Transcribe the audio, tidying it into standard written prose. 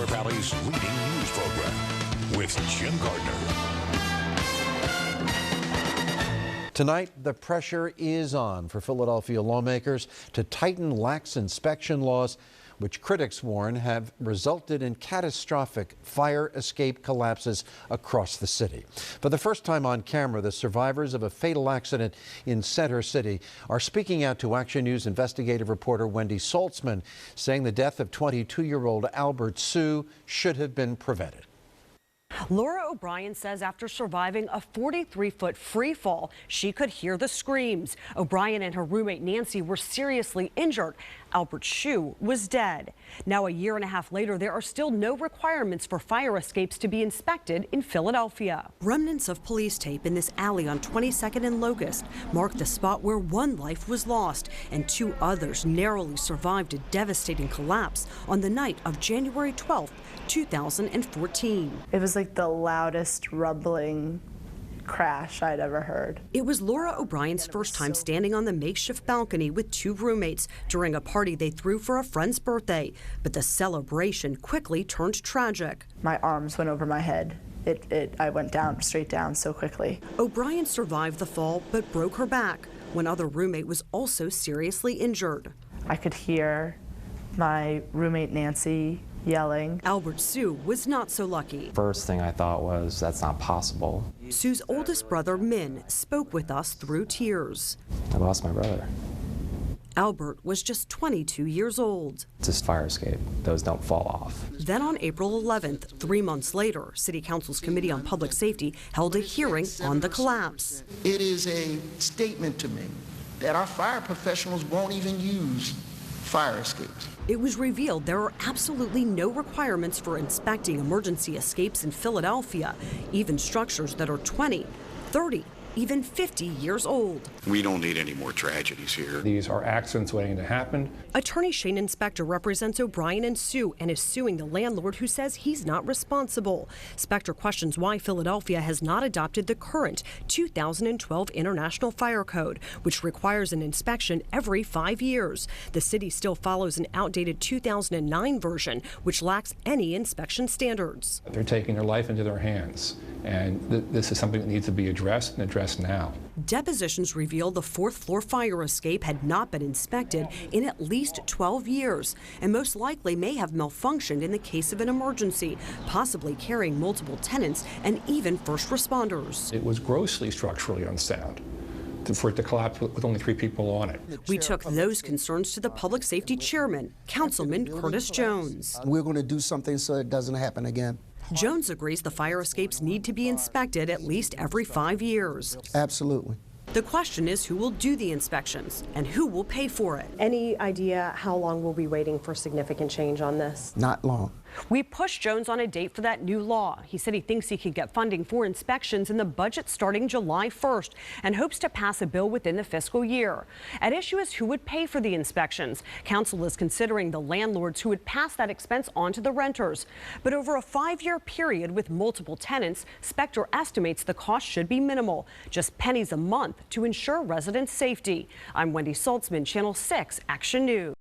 Valley's leading news program with Jim Gardner. Tonight, the pressure is on for Philadelphia lawmakers to tighten lax inspection laws, which critics warn have resulted in catastrophic fire escape collapses across the city. For the first time on camera, the survivors of a fatal accident in Center City are speaking out to Action News investigative reporter Wendy Saltzman, saying the death of 22-year-old Albert Sue should have been prevented. Laura O'Brien says after surviving a 43-foot free fall, she could hear the screams. O'Brien and her roommate Nancy were seriously injured. Albert's shoe was dead. Now, a year and a half later, there are still no requirements for fire escapes to be inspected in Philadelphia. Remnants of police tape in this alley on 22nd and Locust mark the spot where one life was lost and two others narrowly survived a devastating collapse on the night of January 12th, 2014. It was like the loudest rumbling crash I'd ever heard. It was Laura O'Brien's first time standing on the makeshift balcony with two roommates during a party they threw for a friend's birthday. But the celebration quickly turned tragic. My arms went over my head. I went down, straight down so quickly. O'Brien survived the fall but broke her back. One other roommate was also seriously injured. I could hear my roommate Nancy yelling. Albert Sue was not so lucky. First thing I thought was, that's not possible. Sue's oldest brother, Min, spoke with us through tears. I lost my brother. Albert was just 22 years old. It's just fire escape. Those don't fall off. Then on April 11th, 3 months later, City Council's Committee on Public Safety held a hearing on the collapse. It is a statement to me that our fire professionals won't even use fire escapes. It was revealed there are absolutely no requirements for inspecting emergency escapes in Philadelphia, even structures that are 20, 30, even 50 years old. We don't need any more tragedies here. These are accidents waiting to happen. Attorney Shane Inspector represents O'Brien and Sue and is suing the landlord who says he's not responsible. Spector questions why Philadelphia has not adopted the current 2012 International Fire Code, which requires an inspection every 5 years. The city still follows an outdated 2009 version, which lacks any inspection standards. They're taking their life into their hands, and this is something that needs to be addressed and addressed now. Depositions reveal the fourth-floor fire escape had not been inspected in at least 12 years, and most likely may have malfunctioned in the case of an emergency, possibly carrying multiple tenants and even first responders. It was grossly structurally unsound for it to collapse with only 3 people on it. We took those concerns to the Public Safety Chairman, Councilman Curtis Jones. We're going to do something so it doesn't happen again. Jones agrees the fire escapes need to be inspected at least every 5 years. Absolutely. The question is who will do the inspections and who will pay for it. Any idea how long we'll be waiting for significant change on this? Not long. We pushed Jones on a date for that new law. He said he thinks he could get funding for inspections in the budget starting July 1st and hopes to pass a bill within the fiscal year. At issue is who would pay for the inspections. Council is considering the landlords who would pass that expense on to the renters. But over a 5-year period with multiple tenants, Spector estimates the cost should be minimal, just pennies a month to ensure residents' safety. I'm Wendy Saltzman, Channel 6 Action News.